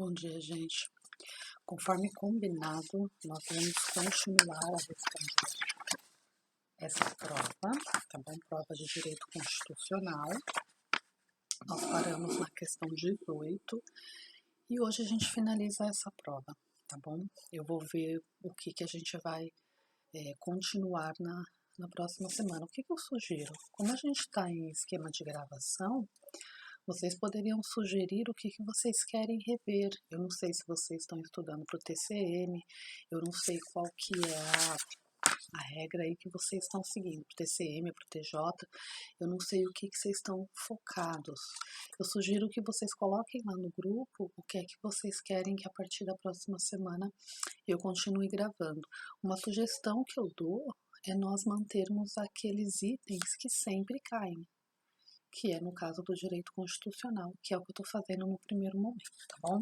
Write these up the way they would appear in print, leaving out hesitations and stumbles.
Bom dia, gente. Conforme combinado, nós vamos continuar a responder essa prova, tá bom? Prova de Direito Constitucional. Nós paramos na questão 18 e hoje a gente finaliza essa prova, tá bom? Eu vou ver o que a gente vai continuar na próxima semana. O que eu sugiro? Como a gente está em esquema de gravação, vocês poderiam sugerir o que vocês querem rever. Eu não sei se vocês estão estudando para o TCM, eu não sei qual que é a regra aí que vocês estão seguindo, para o TCM, para o TJ, eu não sei o que vocês estão focados. Eu sugiro que vocês coloquem lá no grupo o que é que vocês querem que a partir da próxima semana eu continue gravando. Uma sugestão que eu dou é nós mantermos aqueles itens que sempre caem, que é no caso do direito constitucional, que é o que eu estou fazendo no primeiro momento, tá bom?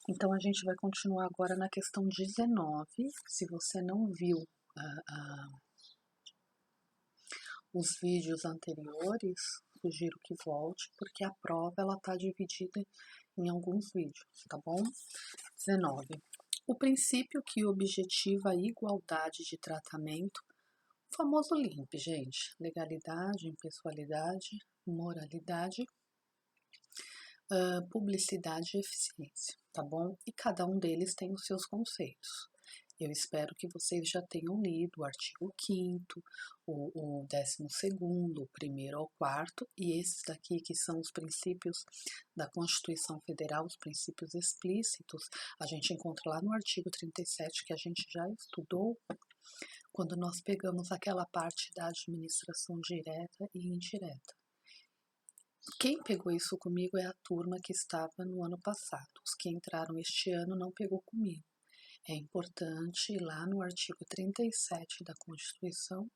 Então, a gente vai continuar agora na questão 19. Se você não viu os vídeos anteriores, sugiro que volte, porque a prova ela está dividida em alguns vídeos, tá bom? 19. O princípio que objetiva a igualdade de tratamento, o famoso LIMP, gente, legalidade, impessoalidade, moralidade, publicidade e eficiência, tá bom? E cada um deles tem os seus conceitos. Eu espero que vocês já tenham lido o artigo 5º, o 12º, o 1º ao 4º, e esses daqui que são os princípios da Constituição Federal, os princípios explícitos, a gente encontra lá no artigo 37, que a gente já estudou, quando nós pegamos aquela parte da administração direta e indireta. Quem pegou isso comigo é a turma que estava no ano passado. Os que entraram este ano não pegou comigo. É importante ir lá no artigo 37 da Constituição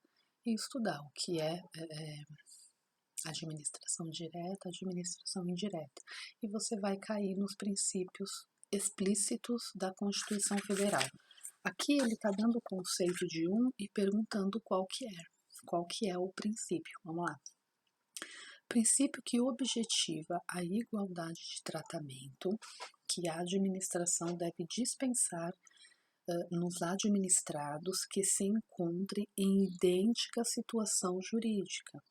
e estudar o que é administração direta, administração indireta. E você vai cair nos princípios explícitos da Constituição Federal. Aqui ele está dando o conceito de um e perguntando qual que é o princípio. Vamos lá. Princípio que objetiva a igualdade de tratamento que a administração deve dispensar nos administrados que se encontrem em idêntica situação jurídica,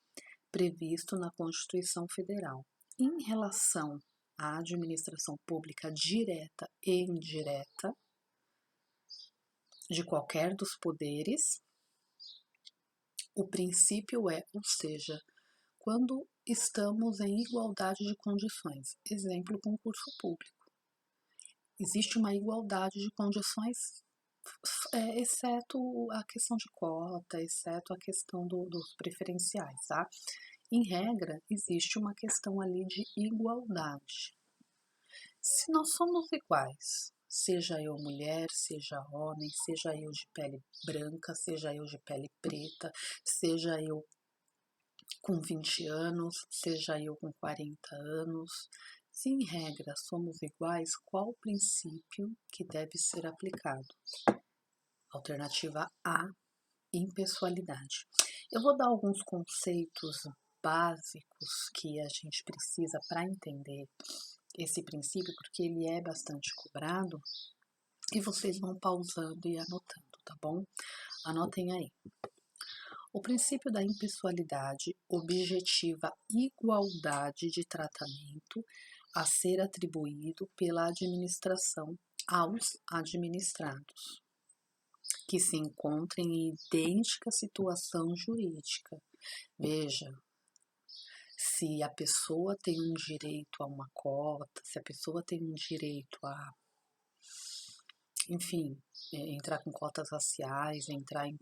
previsto na Constituição Federal, em relação à administração pública direta e indireta de qualquer dos poderes. O princípio ou seja, quando estamos em igualdade de condições, exemplo, concurso público. Existe uma igualdade de condições, exceto a questão de cota, exceto a questão dos preferenciais, tá? Em regra, existe uma questão ali de igualdade. Se nós somos iguais, seja eu mulher, seja homem, seja eu de pele branca, seja eu de pele preta, seja eu com 20 anos, seja eu com 40 anos, se em regra somos iguais, qual o princípio que deve ser aplicado? Alternativa A, impessoalidade. Eu vou dar alguns conceitos básicos que a gente precisa para entender esse princípio, porque ele é bastante cobrado, e vocês vão pausando e anotando, tá bom? Anotem aí. O princípio da impessoalidade objetiva igualdade de tratamento a ser atribuído pela administração aos administrados, que se encontrem em idêntica situação jurídica. Veja, se a pessoa tem um direito a uma cota, se a pessoa tem um direito a, enfim, entrar com cotas raciais, entrar em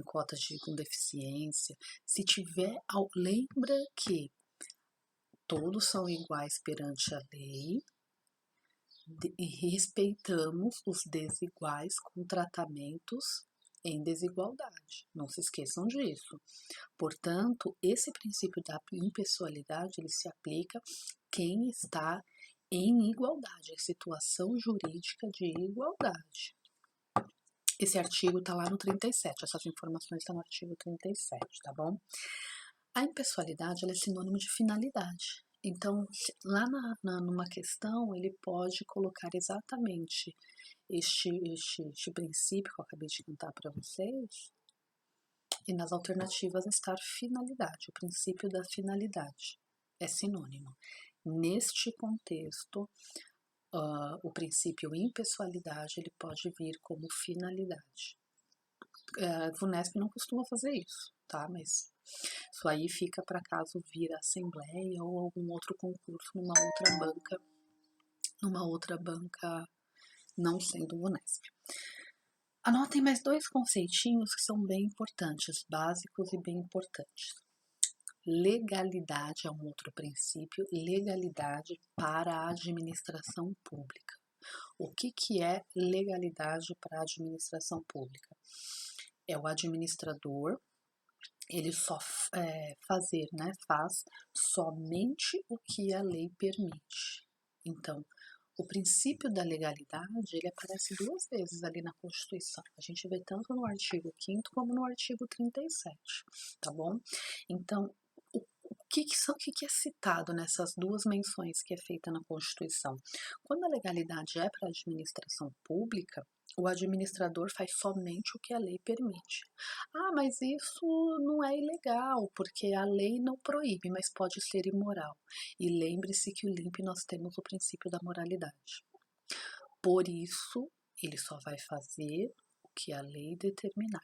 cotas com deficiência, se tiver, lembra que todos são iguais perante a lei e respeitamos os desiguais com tratamentos em desigualdade. Não se esqueçam disso. Portanto, esse princípio da impessoalidade, ele se aplica quem está em igualdade, em situação jurídica de igualdade. Esse artigo está lá no 37, essas informações estão no artigo 37, tá bom? A impessoalidade ela é sinônimo de finalidade. Então, lá numa questão, ele pode colocar exatamente este princípio que eu acabei de cantar para vocês, e nas alternativas estar finalidade, o princípio da finalidade é sinônimo. Neste contexto, o princípio impessoalidade ele pode vir como finalidade. A VUNESP não costuma fazer isso, tá? Mas isso aí fica para caso vir a assembleia ou algum outro concurso numa outra banca não sendo VUNESP. Anotem mais dois conceitinhos que são bem importantes, básicos e bem importantes. Legalidade é um outro princípio, legalidade para a administração pública. O que é legalidade para a administração pública? É o administrador, ele só faz somente o que a lei permite. Então, o princípio da legalidade, ele aparece duas vezes ali na Constituição. A gente vê tanto no artigo 5º como no artigo 37, tá bom? Então, o que é citado nessas duas menções que é feita na Constituição? Quando a legalidade é para a administração pública, o administrador faz somente o que a lei permite. Ah, mas isso não é ilegal, porque a lei não proíbe, mas pode ser imoral. E lembre-se que o LIMP nós temos o princípio da moralidade. Por isso, ele só vai fazer o que a lei determinar.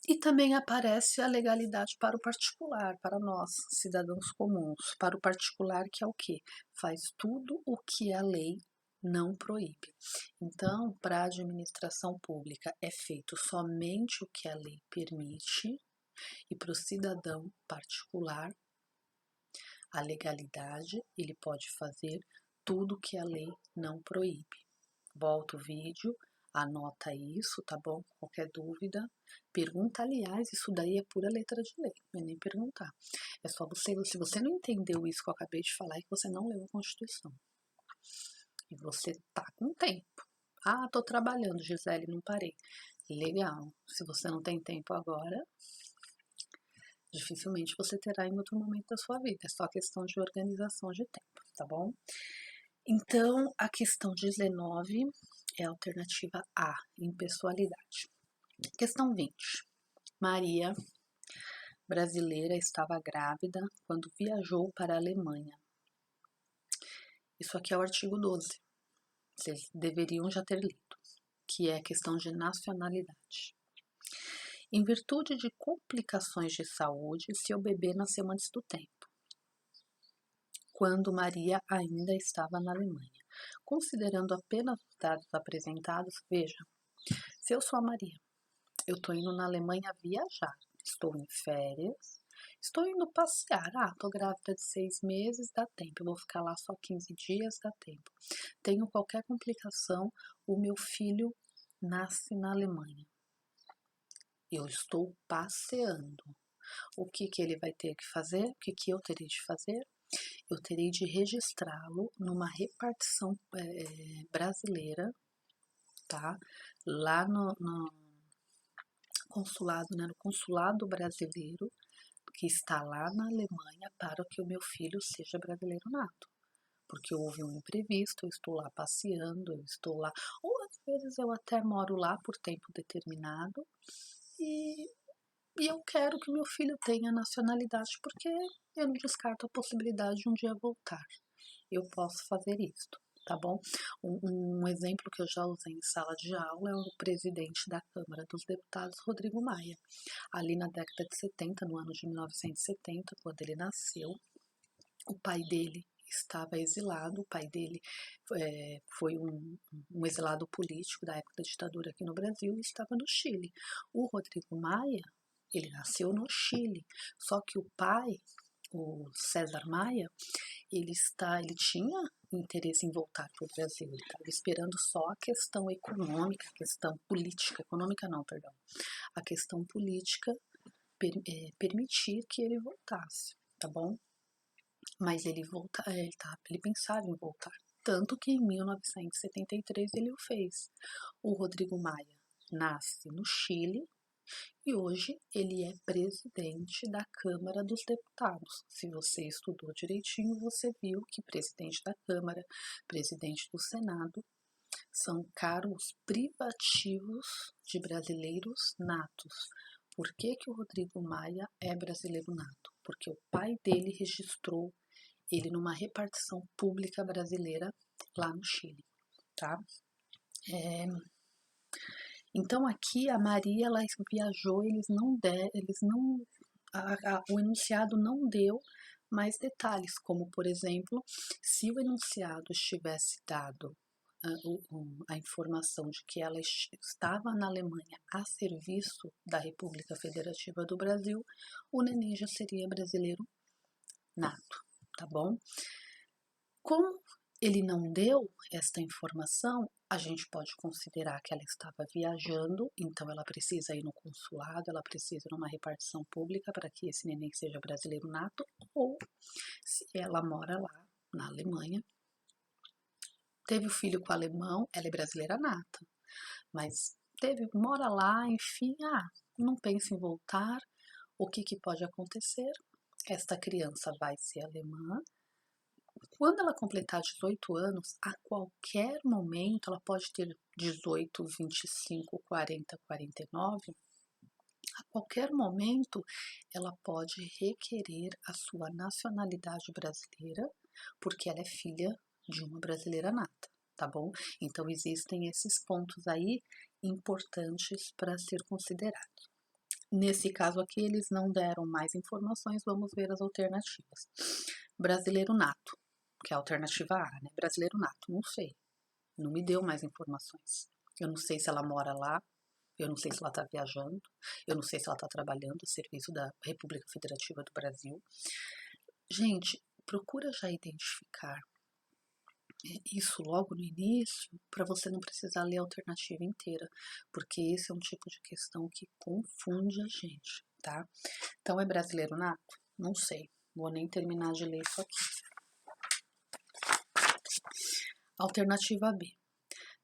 E também aparece a legalidade para o particular, para nós, cidadãos comuns. Para o particular, que é o quê? Faz tudo o que a lei não proíbe. Então, para a administração pública é feito somente o que a lei permite, e para o cidadão particular, a legalidade, ele pode fazer tudo o que a lei não proíbe. Volta o vídeo, anota isso, tá bom? Qualquer dúvida, pergunta. Aliás, isso daí é pura letra de lei, não é nem perguntar. É só você, se você não entendeu isso que eu acabei de falar, é que você não leu a Constituição. E você tá com tempo. Ah, tô trabalhando, Gisele, não parei. Legal. Se você não tem tempo agora, dificilmente você terá em outro momento da sua vida. É só questão de organização de tempo, tá bom? Então, a questão 19 é a alternativa A, impessoalidade. Questão 20. Maria, brasileira, estava grávida quando viajou para a Alemanha. Isso aqui é o artigo 12. Vocês deveriam já ter lido, que é a questão de nacionalidade. Em virtude de complicações de saúde, seu bebê nasceu antes do tempo, quando Maria ainda estava na Alemanha. Considerando apenas os dados apresentados, veja, se eu sou a Maria, eu estou indo na Alemanha viajar, estou em férias, estou indo passear, estou grávida de 6 meses, dá tempo, eu vou ficar lá só 15 dias, dá tempo. Tenho qualquer complicação, o meu filho nasce na Alemanha. Eu estou passeando. O que ele vai ter que fazer? O que eu terei de fazer? Eu terei de registrá-lo numa repartição brasileira, tá? Lá no consulado, né? No consulado brasileiro, que está lá na Alemanha, para que o meu filho seja brasileiro nato. Porque houve um imprevisto, eu estou lá passeando, eu estou lá, ou às vezes eu até moro lá por tempo determinado, e eu quero que meu filho tenha nacionalidade, porque eu não descarto a possibilidade de um dia voltar. Eu posso fazer isso, tá bom? Um exemplo que eu já usei em sala de aula é o presidente da Câmara dos Deputados, Rodrigo Maia. Ali na década de 70, no ano de 1970, quando ele nasceu, o pai dele estava exilado, o pai dele foi um exilado político da época da ditadura aqui no Brasil e estava no Chile. O Rodrigo Maia, ele nasceu no Chile, só que o pai, o César Maia, ele tinha interesse em voltar para o Brasil, ele estava esperando só a questão econômica, a questão política, econômica não, perdão, a questão política permitir que ele voltasse, tá bom? Mas ele pensava em voltar, tanto que em 1973 ele o fez. O Rodrigo Maia nasce no Chile, e hoje ele é presidente da Câmara dos Deputados. Se você estudou direitinho, você viu que presidente da Câmara, presidente do Senado, são cargos privativos de brasileiros natos. Por que que o Rodrigo Maia é brasileiro nato? Porque o pai dele registrou ele numa repartição pública brasileira lá no Chile, tá? Então aqui a Maria ela viajou, o enunciado não deu mais detalhes, como por exemplo, se o enunciado estivesse dado a informação de que ela estava na Alemanha a serviço da República Federativa do Brasil, o neném já seria brasileiro nato, tá bom? Como ele não deu esta informação, a gente pode considerar que ela estava viajando, então ela precisa ir no consulado, ela precisa ir numa repartição pública para que esse neném seja brasileiro nato, ou se ela mora lá na Alemanha, teve o filho com o alemão, ela é brasileira nata, mas mora lá, enfim, não pensa em voltar, o que pode acontecer? Esta criança vai ser alemã. Quando ela completar 18 anos, a qualquer momento, ela pode ter 18, 25, 40, 49, a qualquer momento ela pode requerer a sua nacionalidade brasileira, porque ela é filha de uma brasileira nata, tá bom? Então existem esses pontos aí importantes para ser considerados. Nesse caso aqui, eles não deram mais informações, vamos ver as alternativas. Brasileiro nato, que é a alternativa A, né? Brasileiro nato, não sei. Não me deu mais informações. Eu não sei se ela mora lá, eu não sei se ela está viajando, eu não sei se ela está trabalhando a serviço da República Federativa do Brasil. Gente, procura já identificar isso logo no início, para você não precisar ler a alternativa inteira, porque esse é um tipo de questão que confunde a gente, tá? Então, é brasileiro nato? Não sei, vou nem terminar de ler isso aqui. Alternativa B.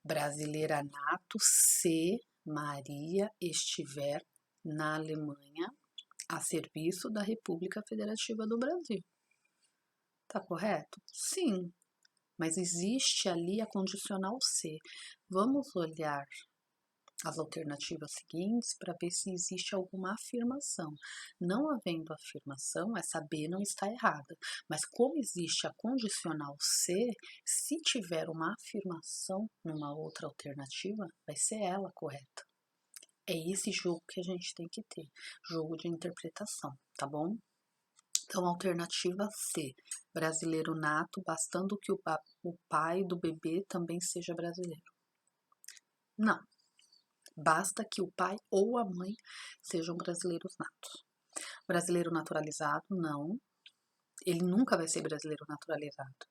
Brasileira nato se Maria estiver na Alemanha a serviço da República Federativa do Brasil. Tá correto? Sim, mas existe ali a condicional C. Vamos olhar as alternativas seguintes para ver se existe alguma afirmação. Não havendo afirmação, essa B não está errada. Mas como existe a condicional C, se tiver uma afirmação numa outra alternativa, vai ser ela correta. É esse jogo que a gente tem que ter, jogo de interpretação, tá bom? Então, alternativa C, brasileiro nato, bastando que o pai do bebê também seja brasileiro. Não. Basta que o pai ou a mãe sejam brasileiros natos. Brasileiro naturalizado, não. Ele nunca vai ser brasileiro naturalizado.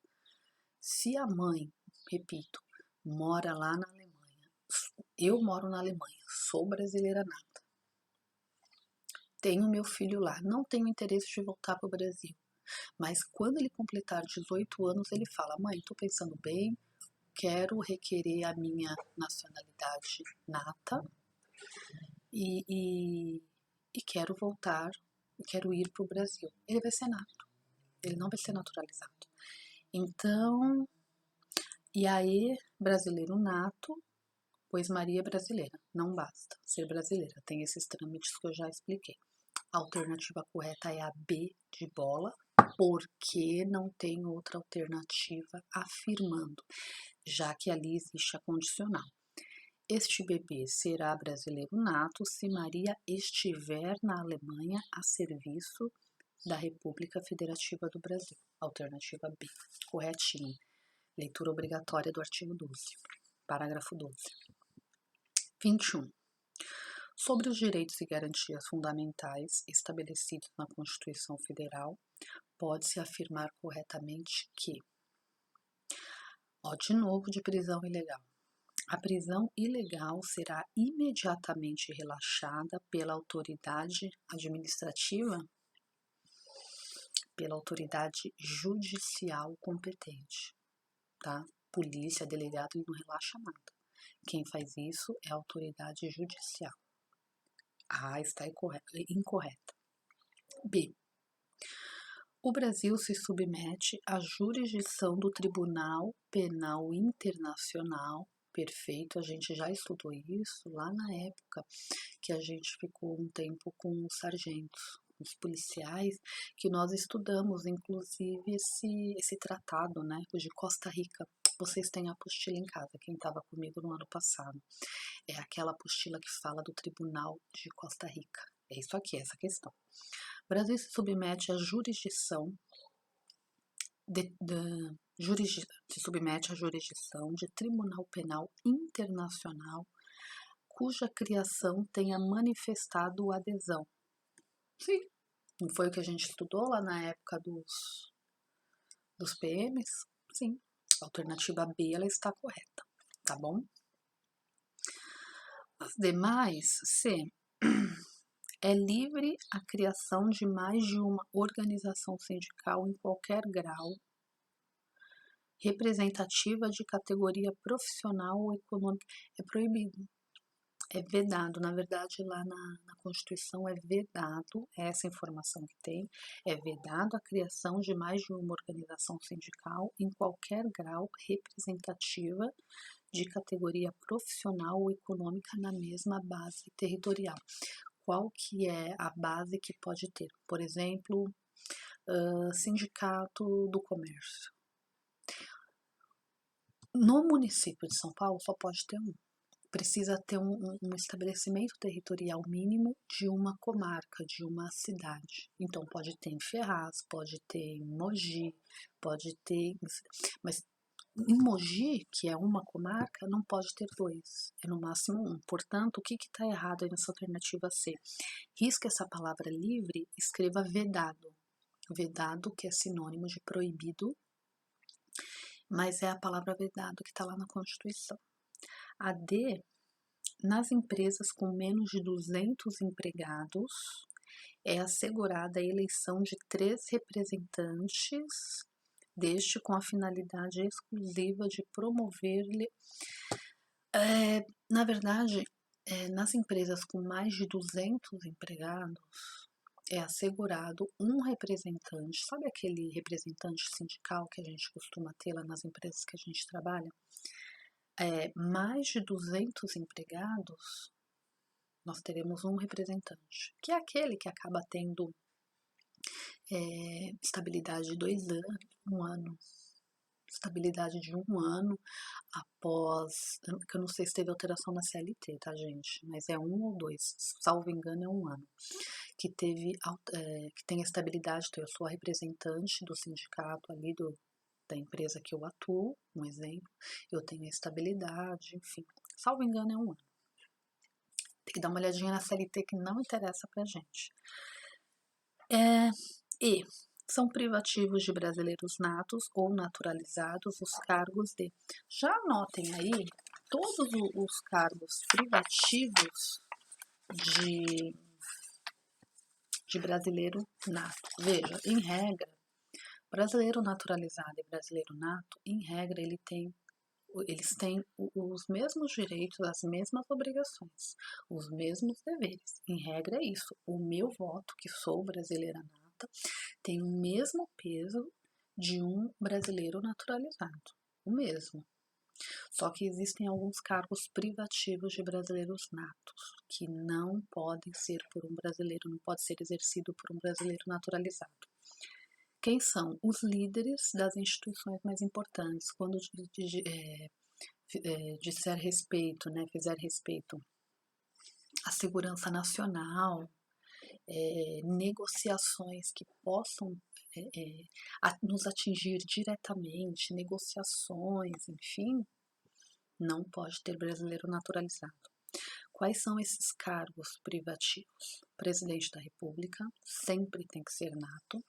Se a mãe, repito, mora lá na Alemanha, eu moro na Alemanha, sou brasileira nata, tenho meu filho lá, não tenho interesse de voltar para o Brasil. Mas quando ele completar 18 anos, ele fala: mãe, estou pensando bem, quero requerer a minha nacionalidade nata e quero voltar, quero ir para o Brasil. Ele vai ser nato, ele não vai ser naturalizado. Então, e aí, brasileiro nato, pois Maria é brasileira. Não basta ser brasileira, tem esses trâmites que eu já expliquei. A alternativa correta é a B de bola, porque não tem outra alternativa afirmando, já que ali existe a condicional. Este bebê será brasileiro nato se Maria estiver na Alemanha a serviço da República Federativa do Brasil. Alternativa B, corretinho. Leitura obrigatória do artigo 12, parágrafo 12. 21. Sobre os direitos e garantias fundamentais estabelecidos na Constituição Federal, pode-se afirmar corretamente que, de novo de prisão ilegal, a prisão ilegal será imediatamente relaxada pela autoridade administrativa, pela autoridade judicial competente, tá? Polícia, delegado, não relaxa nada. Quem faz isso é a autoridade judicial. A está incorreta. B. O Brasil se submete à jurisdição do Tribunal Penal Internacional. Perfeito, a gente já estudou isso lá na época que a gente ficou um tempo com os sargentos, os policiais, que nós estudamos, inclusive, esse tratado, né, o de Costa Rica. Vocês têm a apostila em casa, quem estava comigo no ano passado. É aquela apostila que fala do Tribunal de Costa Rica. É isso aqui, essa questão. O Brasil se submete à jurisdição de Tribunal Penal Internacional, cuja criação tenha manifestado adesão. Sim, não foi o que a gente estudou lá na época dos PMs? Sim, a alternativa B ela está correta, tá bom? As demais, C. É livre a criação de mais de uma organização sindical em qualquer grau, representativa de categoria profissional ou econômica. É proibido, é vedado. Na verdade, lá na Constituição é vedado, essa informação que tem, é vedado a criação de mais de uma organização sindical em qualquer grau representativa de categoria profissional ou econômica na mesma base territorial. Qual que é a base que pode ter? Por exemplo, Sindicato do Comércio. No município de São Paulo só pode ter um. Precisa ter um estabelecimento territorial mínimo de uma comarca, de uma cidade. Então pode ter em Ferraz, pode ter em Mogi, pode ter... Mas em Mogi, que é uma comarca, não pode ter dois, é no máximo um. Portanto, o que está errado aí nessa alternativa C? Risca essa palavra livre, escreva vedado. Vedado, que é sinônimo de proibido, mas é a palavra vedado que está lá na Constituição. A D, nas empresas com menos de 200 empregados, é assegurada a eleição de 3 representantes deste com a finalidade exclusiva de promover-lhe. Na verdade, nas empresas com mais de 200 empregados, é assegurado um representante. Sabe aquele representante sindical que a gente costuma ter lá nas empresas que a gente trabalha? Mais de 200 empregados, nós teremos um representante, que é aquele que acaba tendo estabilidade de 2 anos, 1 ano, estabilidade de 1 ano após, que eu não sei se teve alteração na CLT, tá, gente? Mas é 1 ou 2, salvo engano é 1 ano, que tem estabilidade. Então eu sou a representante do sindicato ali da empresa que eu atuo, um exemplo, eu tenho estabilidade, enfim, salvo engano é 1 ano. Tem que dar uma olhadinha na CLT que não interessa pra gente. E são privativos de brasileiros natos ou naturalizados os cargos de... Já anotem aí todos os cargos privativos de brasileiro nato. Veja, em regra, brasileiro naturalizado e brasileiro nato, em regra, eles têm os mesmos direitos, as mesmas obrigações, os mesmos deveres. Em regra é isso. O meu voto, que sou brasileira nata, tem o mesmo peso de um brasileiro naturalizado. O mesmo. Só que existem alguns cargos privativos de brasileiros natos, que não podem ser por um brasileiro, não pode ser exercido por um brasileiro naturalizado. Quem são? Os líderes das instituições mais importantes, quando disser respeito, né, fizer respeito à segurança nacional, negociações que possam nos atingir diretamente, negociações, enfim, não pode ter brasileiro naturalizado. Quais são esses cargos privativos? Presidente da República, sempre tem que ser nato.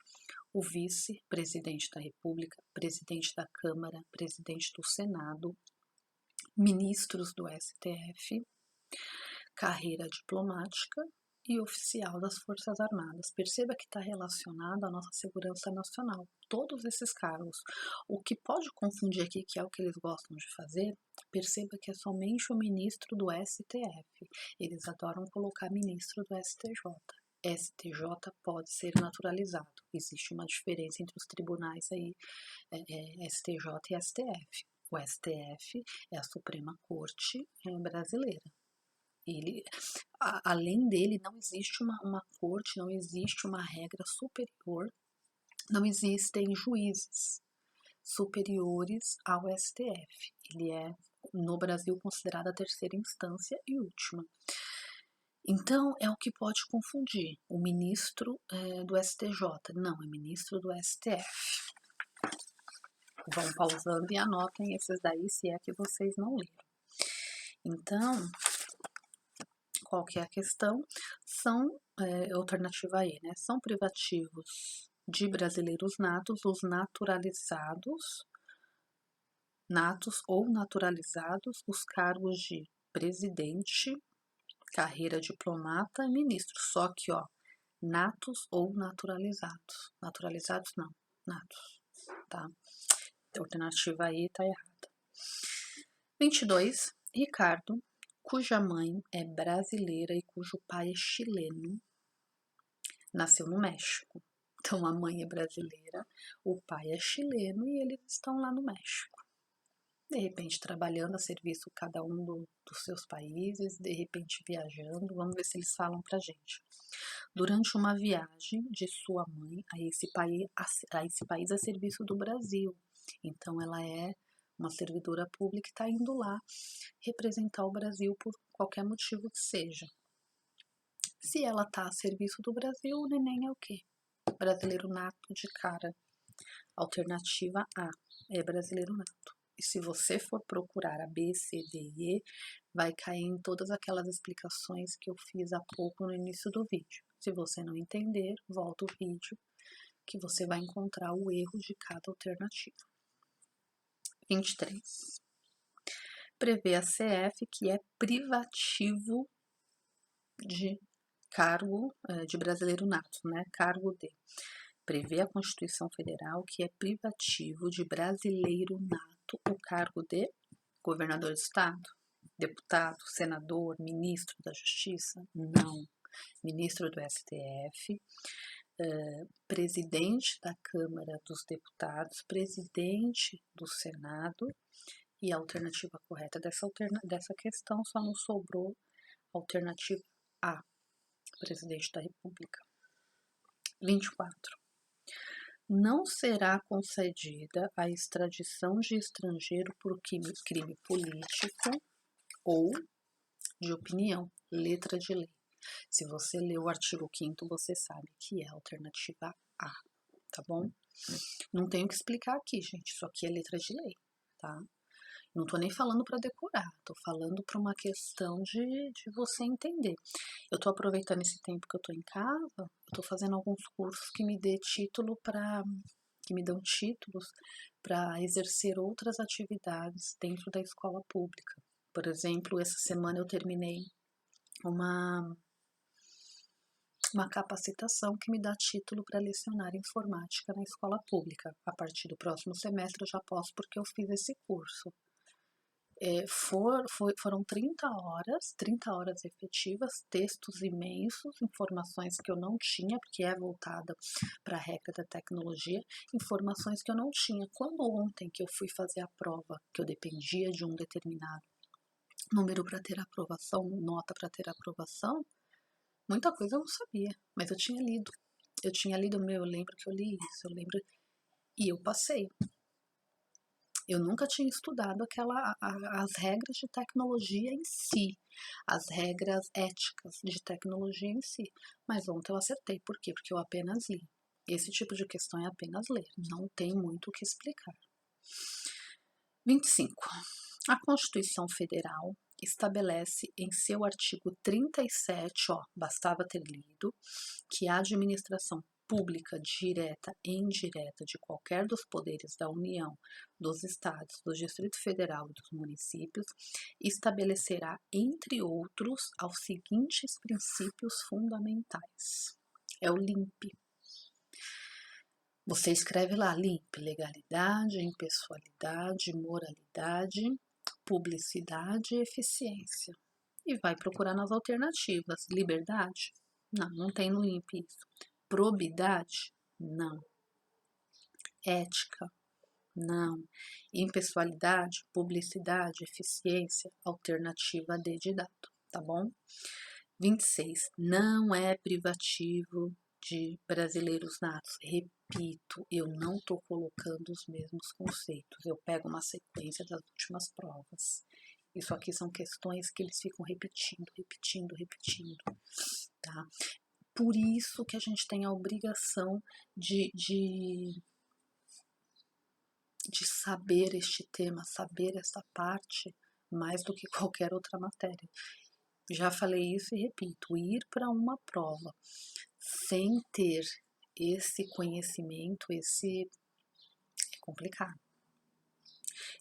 O vice-presidente da República, presidente da Câmara, presidente do Senado, ministros do STF, carreira diplomática e oficial das Forças Armadas. Perceba que está relacionado à nossa segurança nacional, todos esses cargos. O que pode confundir aqui, que é o que eles gostam de fazer, perceba que é somente o ministro do STF. Eles adoram colocar ministro do STJ. STJ pode ser naturalizado. Existe uma diferença entre os tribunais aí, STJ e STF. O STF é a Suprema Corte brasileira. Ele, além dele, não existe uma corte, não existe uma regra superior, não existem juízes superiores ao STF. Ele é, no Brasil, considerado a terceira instância e última. Então, é o que pode confundir o ministro do STJ. Não, é ministro do STF. Vão pausando e anotem esses daí, se é que vocês não leram. Então, qual que é a questão? São, alternativa E, né? São privativos de brasileiros natos, os naturalizados, natos ou naturalizados, os cargos de presidente, carreira diplomata e ministro. Só que, ó, natos ou naturalizados. Naturalizados não, natos, tá? A alternativa E tá errada. 22. Ricardo, cuja mãe é brasileira e cujo pai é chileno, nasceu no México. Então a mãe é brasileira, o pai é chileno e eles estão lá no México. De repente trabalhando a serviço cada um dos seus países, de repente viajando, vamos ver se eles falam pra gente. Durante uma viagem de sua mãe a esse país a serviço do Brasil. Então ela é uma servidora pública que está indo lá representar o Brasil por qualquer motivo que seja. Se ela está a serviço do Brasil, o neném é o quê? Brasileiro nato de cara. Alternativa A é brasileiro nato. E se você for procurar a B, C, D e E, vai cair em todas aquelas explicações que eu fiz há pouco no início do vídeo. Se você não entender, volta o vídeo que você vai encontrar o erro de cada alternativa. 23. Prevê a CF que é privativo de cargo de brasileiro nato, né? Cargo D. Prevê a Constituição Federal que é privativo de brasileiro nato o cargo de governador de estado, deputado, senador, ministro da Justiça? Não. Ministro do STF, presidente da Câmara dos Deputados, presidente do Senado, e a alternativa correta dessa questão só nos sobrou a alternativa A, presidente da República. 24. Não será concedida a extradição de estrangeiro por crime político ou de opinião, letra de lei. Se você lê o artigo 5º, você sabe que é a alternativa A, tá bom? Não tenho que explicar aqui, gente, isso aqui é letra de lei, tá? Não tô nem falando para decorar, tô falando para uma questão de você entender. Eu tô aproveitando esse tempo que eu tô em casa, eu tô fazendo alguns cursos que me dão títulos para exercer outras atividades dentro da escola pública. Por exemplo, essa semana eu terminei uma capacitação que me dá título para lecionar informática na escola pública. A partir do próximo semestre eu já posso, porque eu fiz esse curso. Foram 30 horas efetivas, textos imensos, informações que eu não tinha, porque é voltada para a regra da tecnologia, informações que eu não tinha. Quando ontem que eu fui fazer a prova, que eu dependia de um determinado número para ter aprovação, nota para ter aprovação, muita coisa eu não sabia, mas eu tinha lido. Eu lembro que eu li isso, e eu passei. Eu nunca tinha estudado as regras de tecnologia em si, as regras éticas de tecnologia em si. Mas ontem eu acertei. Por quê? Porque eu apenas li. Esse tipo de questão é apenas ler, não tem muito o que explicar. 25. A Constituição Federal estabelece em seu artigo 37, bastava ter lido, que a administração pública, direta e indireta de qualquer dos poderes da União, dos Estados, do Distrito Federal e dos municípios, estabelecerá, entre outros, aos seguintes princípios fundamentais. É o LIMP. Você escreve lá, LIMP, legalidade, impessoalidade, moralidade, publicidade e eficiência. E vai procurar nas alternativas. Liberdade? Não tem no LIMP isso. Probidade? Não. Ética? Não. Impessoalidade, publicidade, eficiência, alternativa D de dado, tá bom? 26. Não é privativo de brasileiros natos. Repito, eu não estou colocando os mesmos conceitos. Eu pego uma sequência das últimas provas. Isso aqui são questões que eles ficam repetindo, tá? Por isso que a gente tem a obrigação de saber este tema, saber essa parte, mais do que qualquer outra matéria. Já falei isso e repito, ir para uma prova sem ter esse conhecimento, é complicado.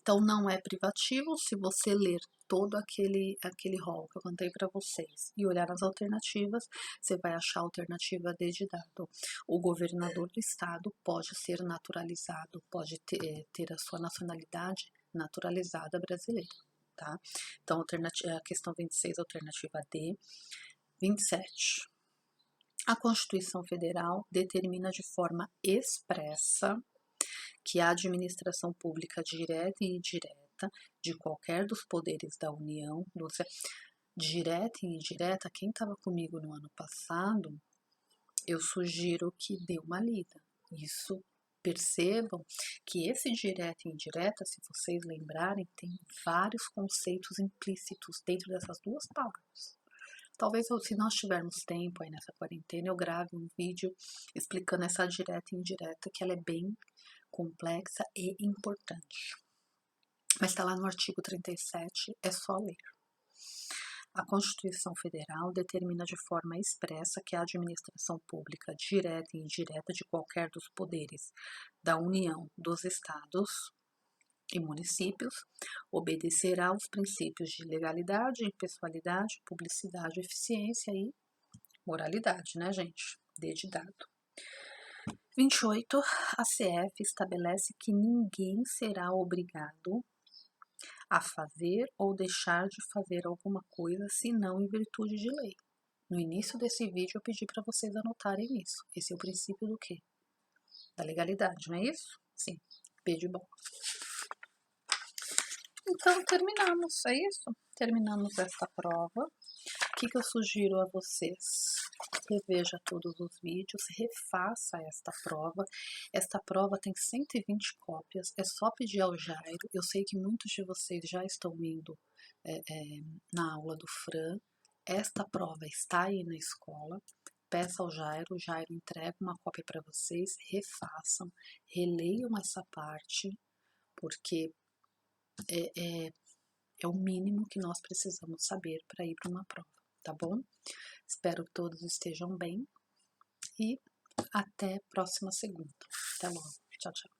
Então, não é privativo. Se você ler todo aquele rol que eu contei para vocês e olhar as alternativas, você vai achar a alternativa D de dado. O governador do estado pode ser naturalizado, pode ter a sua nacionalidade naturalizada brasileira, tá? Então, a questão 26, alternativa D. 27. A Constituição Federal determina de forma expressa que a administração pública direta e indireta de qualquer dos poderes da União, direta e indireta, quem estava comigo no ano passado, eu sugiro que dê uma lida. Isso, percebam que esse direta e indireta, se vocês lembrarem, tem vários conceitos implícitos dentro dessas duas palavras. Talvez, se nós tivermos tempo aí nessa quarentena, eu grave um vídeo explicando essa direta e indireta, que ela é bem complexa e importante. Mas está lá no artigo 37, é só ler. A Constituição Federal determina de forma expressa que a administração pública direta e indireta de qualquer dos poderes da União, dos Estados e municípios obedecerá aos princípios de legalidade, impessoalidade, publicidade, eficiência e moralidade, né, gente? D de dado. 28. A CF estabelece que ninguém será obrigado a fazer ou deixar de fazer alguma coisa senão em virtude de lei. No início desse vídeo eu pedi para vocês anotarem isso. Esse é o princípio do quê? Da legalidade, não é isso? Sim. P de bola. Então, terminamos, é isso? Terminamos esta prova. O que eu sugiro a vocês? Reveja todos os vídeos, refaça esta prova. Esta prova tem 120 cópias, é só pedir ao Jairo. Eu sei que muitos de vocês já estão indo na aula do Fran. Esta prova está aí na escola. Peça ao Jairo, o Jairo entrega uma cópia para vocês, refaçam, releiam essa parte, porque é o mínimo que nós precisamos saber para ir para uma prova, tá bom? Espero que todos estejam bem e até próxima segunda. Até logo. Tchau, tchau.